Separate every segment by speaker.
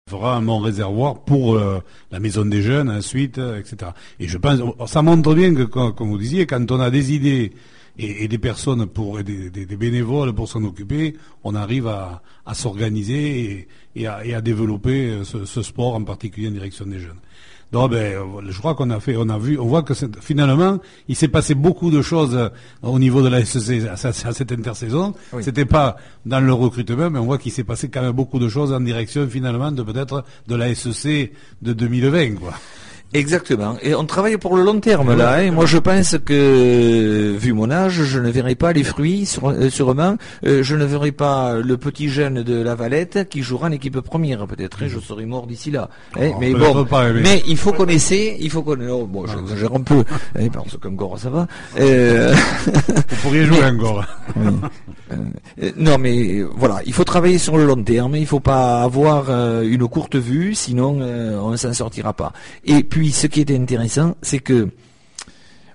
Speaker 1: fera un bon réservoir pour la maison des jeunes ensuite, etc. Et je pense, ça montre bien que, comme vous disiez, quand on a des idées et des personnes des bénévoles pour s'en occuper, on arrive à s'organiser et à développer ce sport, en particulier en direction des jeunes. Donc, je crois on voit que finalement, il s'est passé beaucoup de choses au niveau de la SEC à cette intersaison. Oui. C'était pas dans le recrutement, mais on voit qu'il s'est passé quand même beaucoup de choses en direction finalement peut-être de la SEC de 2020, quoi.
Speaker 2: Exactement. Et on travaille pour le long terme là. Hein. Moi, je pense que, vu mon âge, je ne verrai pas les fruits sûrement. Je ne verrai pas le petit jeune de la Valette qui jouera en équipe première. Peut-être, je serai mort d'ici là. Hein. Mais bon, mais il faut qu'on essaie. Il faut qu'on. Oh, bon, j'exagère un peu. Hein, parce qu'encore ça va.
Speaker 1: Vous pourriez jouer encore.
Speaker 2: Non, mais voilà, il faut travailler sur le long terme. Il faut pas avoir une courte vue, sinon on ne s'en sortira pas. Et puis, ce qui est intéressant, c'est que,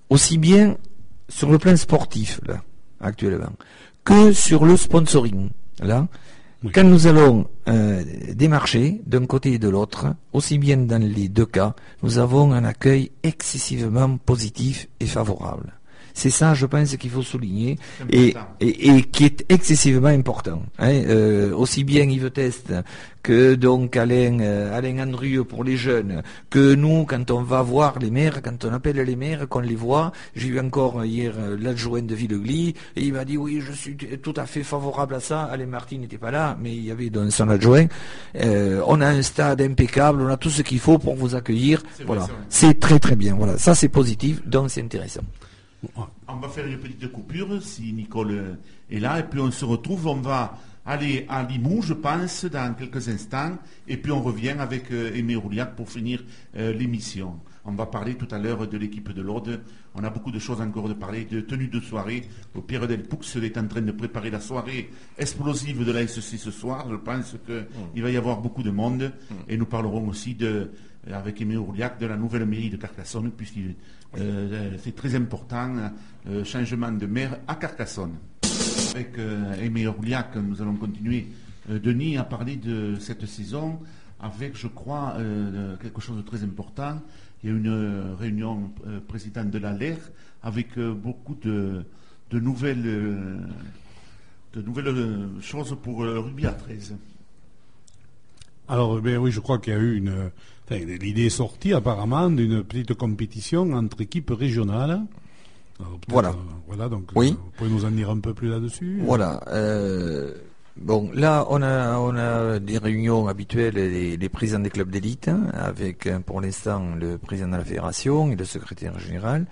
Speaker 2: aussi bien sur le plan sportif, là, actuellement, que sur le sponsoring, là, oui. Quand nous allons démarcher d'un côté et de l'autre, aussi bien dans les deux cas, nous avons un accueil excessivement positif et favorable. C'est ça, je pense, qu'il faut souligner et qui est excessivement important. Hein. Aussi bien Yves Test que donc Alain Andrieux pour les jeunes, que nous, quand on va voir les maires, quand on appelle les maires, qu'on les voit. J'ai eu encore hier l'adjoint de Villegly et il m'a dit oui, je suis tout à fait favorable à ça. Alain Martin n'était pas là, mais il y avait donc son adjoint. On a un stade impeccable, on a tout ce qu'il faut pour vous accueillir. Voilà, c'est très très bien. Voilà, ça c'est positif, donc c'est intéressant.
Speaker 3: On va faire une petite coupure si Nicole est là et puis on se retrouve, on va aller à Limoux je pense dans quelques instants et puis on revient avec Aimé Rouliac pour finir l'émission. On va parler tout à l'heure de l'équipe de l'Aude, on a beaucoup de choses encore de parler, de tenue de soirée. Au Pierre Delpoux est en train de préparer la soirée explosive de la SEC ce soir, je pense qu'il va y avoir beaucoup de monde et nous parlerons aussi avec Aimé Rouliac de la nouvelle mairie de Carcassonne puisqu'il c'est très important, changement de maire à Carcassonne. Avec Aimé Rouliac, nous allons continuer, Denis, à parler de cette saison avec, je crois, quelque chose de très important. Il y a une réunion présidente de la LER avec beaucoup de nouvelles choses pour le rugby à 13.
Speaker 1: Alors, oui, je crois qu'il y a eu l'idée est sortie apparemment d'une petite compétition entre équipes régionales. Alors, voilà, donc
Speaker 2: oui.
Speaker 1: Vous pouvez nous en dire un peu plus là-dessus?
Speaker 2: Voilà. Bon, là, on a des réunions habituelles les présidents des clubs d'élite, avec pour l'instant le président de la fédération et le secrétaire général.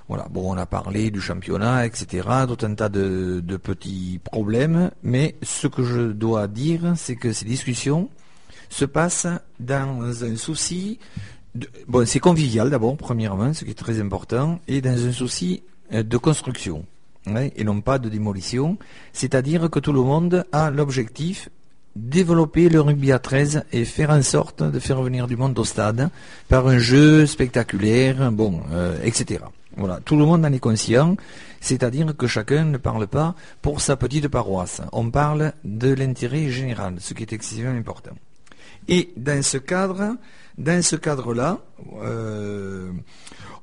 Speaker 2: Voilà. Bon, on a parlé du championnat, etc. Tout un tas de petits problèmes, mais ce que je dois dire, c'est que ces discussions se passe dans un souci c'est convivial d'abord, premièrement, ce qui est très important, et dans un souci de construction, hein, et non pas de démolition, c'est-à-dire que tout le monde a l'objectif développer le rugby à 13 et faire en sorte de faire venir du monde au stade par un jeu spectaculaire, etc. Voilà, tout le monde en est conscient, c'est-à-dire que chacun ne parle pas pour sa petite paroisse, on parle de l'intérêt général, ce qui est excessivement important. Et dans ce cadre-là,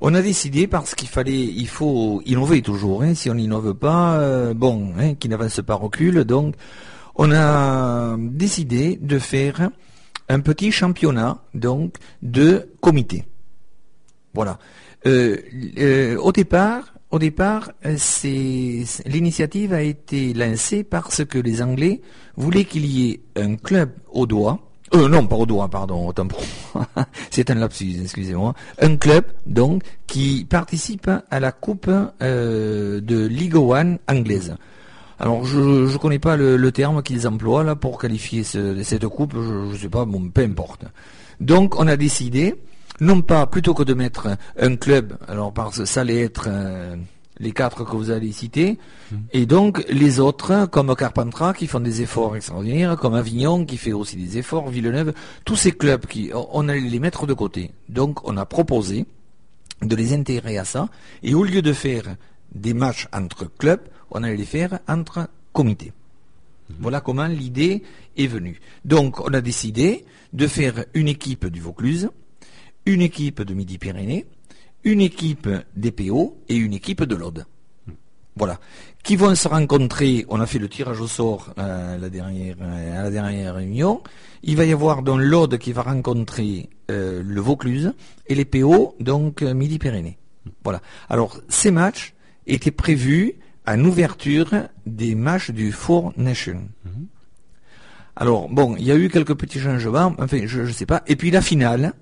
Speaker 2: on a décidé, parce il faut innover toujours. Hein, si on n'innove pas, qui n'avance pas recule. Donc, on a décidé de faire un petit championnat donc de comité. Voilà. Au départ, l'initiative a été lancée parce que les Anglais voulaient qu'il y ait un club au doigt. Non, pas au doigt, pardon, autant pour c'est un lapsus, excusez-moi. Un club, donc, qui participe à la coupe de Ligue 1 anglaise. Alors, je connais pas le terme qu'ils emploient, là, pour qualifier cette coupe, je sais pas, peu importe. Donc, on a décidé, non pas, plutôt que de mettre un club, alors, parce que ça allait être les 4 que vous allez citer, et donc les autres, comme Carpentras, qui font des efforts extraordinaires, comme Avignon, qui fait aussi des efforts, Villeneuve, tous ces clubs, on allait les mettre de côté. Donc on a proposé de les intégrer à ça, et au lieu de faire des matchs entre clubs, on allait les faire entre comités. Voilà comment l'idée est venue. Donc, on a décidé de faire une équipe du Vaucluse, une équipe de Midi-Pyrénées, une équipe des PO et une équipe de l'Aude. Voilà. Qui vont se rencontrer, on a fait le tirage au sort à la dernière réunion. Il va y avoir donc l'Aude qui va rencontrer le Vaucluse et les PO, donc Midi-Pyrénées. Voilà. Alors, ces matchs étaient prévus en ouverture des matchs du Four Nations. Alors, bon, il y a eu quelques petits changements, enfin, je sais pas. Et puis la finale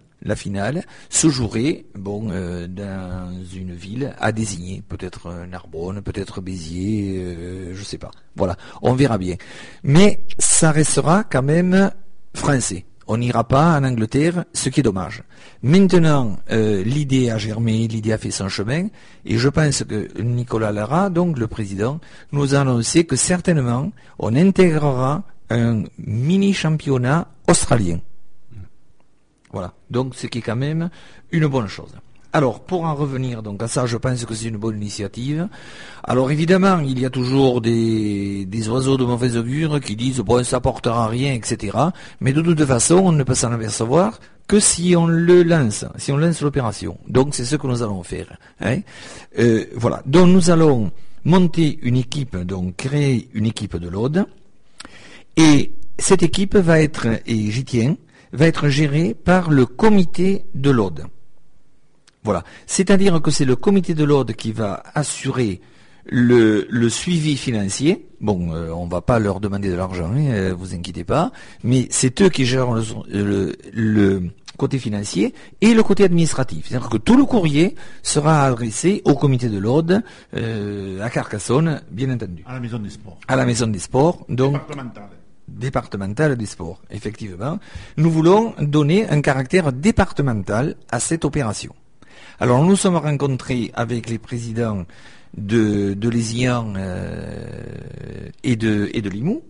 Speaker 2: se jouerait, dans une ville à désigner, peut-être Narbonne, peut-être Béziers, je sais pas. Voilà, on verra bien. Mais ça restera quand même français. On n'ira pas en Angleterre, ce qui est dommage. Maintenant, l'idée a germé, l'idée a fait son chemin, et je pense que Nicolas Lara, donc le président, nous a annoncé que certainement, on intégrera un mini-championnat australien. Voilà, donc ce qui est quand même une bonne chose. Alors, pour en revenir donc à ça, je pense que c'est une bonne initiative. Alors évidemment, il y a toujours des oiseaux de mauvaise augure qui disent bon, ça portera rien, etc. Mais de toute façon, on ne peut s'en apercevoir que si on le lance, si on lance l'opération. Donc c'est ce que nous allons faire. Voilà. Donc nous allons monter une équipe, donc créer une équipe de l'Aude. Et cette équipe va être, et j'y tiens, va être gérée par le comité de l'Aude. Voilà. C'est-à-dire que c'est le comité de l'Aude qui va assurer le suivi financier. Bon, on va pas leur demander de l'argent, vous inquiétez pas, mais c'est eux qui gèrent le côté financier et le côté administratif. C'est-à-dire que tout le courrier sera adressé au comité de l'Aude, à Carcassonne, bien entendu.
Speaker 3: À la maison des sports.
Speaker 2: À la maison des sports, donc départementale des sports, effectivement. Nous voulons donner un caractère départemental à cette opération. Alors nous sommes rencontrés avec les présidents de Lézian et de Limoux,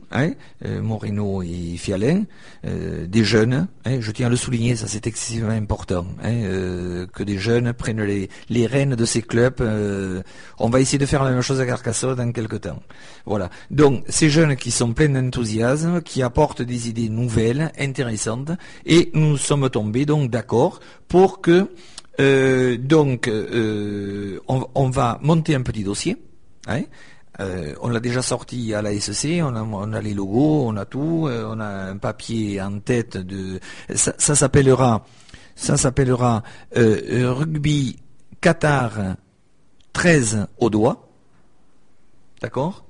Speaker 2: Moreno et Fialin, des jeunes, je tiens à le souligner, ça c'est excessivement important, que des jeunes prennent les rênes de ces clubs. On va essayer de faire la même chose à Carcassonne dans quelques temps. Voilà. Donc ces jeunes qui sont pleins d'enthousiasme, qui apportent des idées nouvelles, intéressantes, et nous sommes tombés donc d'accord pour que on va monter un petit dossier. On l'a déjà sorti à la SEC, on a les logos, on a tout, on a un papier en tête de. Ça s'appellera Rugby Qatar 13 au doigt. D'accord?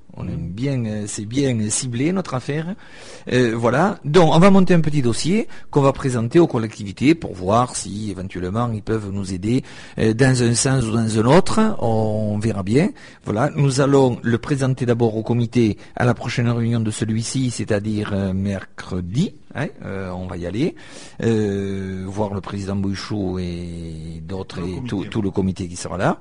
Speaker 2: C'est bien ciblé notre affaire. Voilà. Donc on va monter un petit dossier qu'on va présenter aux collectivités pour voir si éventuellement ils peuvent nous aider dans un sens ou dans un autre. On verra bien. Voilà. Nous allons le présenter d'abord au comité à la prochaine réunion de celui-ci, c'est-à-dire mercredi. On va y aller, voir le président Bouchou et d'autres et tout le comité qui sera là.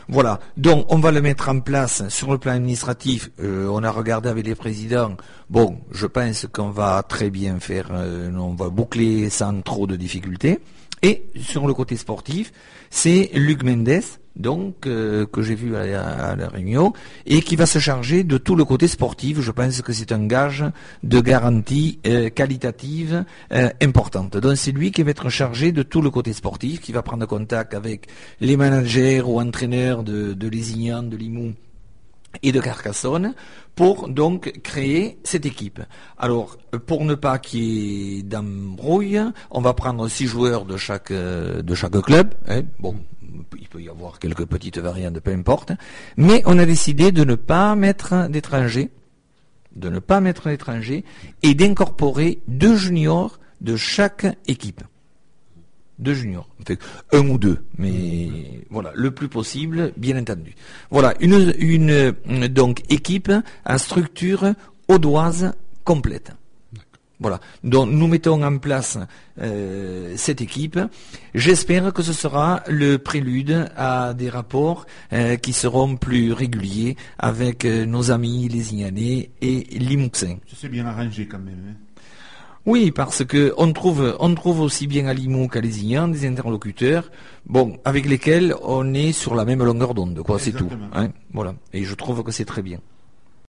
Speaker 2: Voilà, donc on va le mettre en place sur le plan administratif. On a regardé avec les présidents. Bon, je pense qu'on va très bien faire, on va boucler sans trop de difficultés. Et sur le côté sportif, c'est Luc Mendes, donc que j'ai vu à la réunion, et qui va se charger de tout le côté sportif. Je pense que c'est un gage de garantie qualitative importante. Donc c'est lui qui va être chargé de tout le côté sportif, qui va prendre contact avec les managers ou entraîneurs de Lézignan, de Limoux et de Carcassonne, pour donc créer cette équipe. Alors, pour ne pas qu'il y ait d'embrouille, on va prendre 6 joueurs de chaque club. Bon, il peut y avoir quelques petites variantes, peu importe. Mais on a décidé de ne pas mettre d'étrangers, et d'incorporer 2 juniors de chaque équipe. 2 juniors, enfin, 1 ou 2, mais voilà, le plus possible, bien entendu. Voilà, une donc équipe à structure audoise complète. Voilà, donc nous mettons en place cette équipe. J'espère que ce sera le prélude à des rapports qui seront plus réguliers avec nos amis lézignanais et limouxins.
Speaker 3: Ça s'est bien arrangé quand même.
Speaker 2: Oui, parce que on trouve aussi bien à Limoux qu'à Lézignan des interlocuteurs, bon, avec lesquels on est sur la même longueur d'onde, quoi, c'est tout. Voilà. Et je trouve que c'est très bien.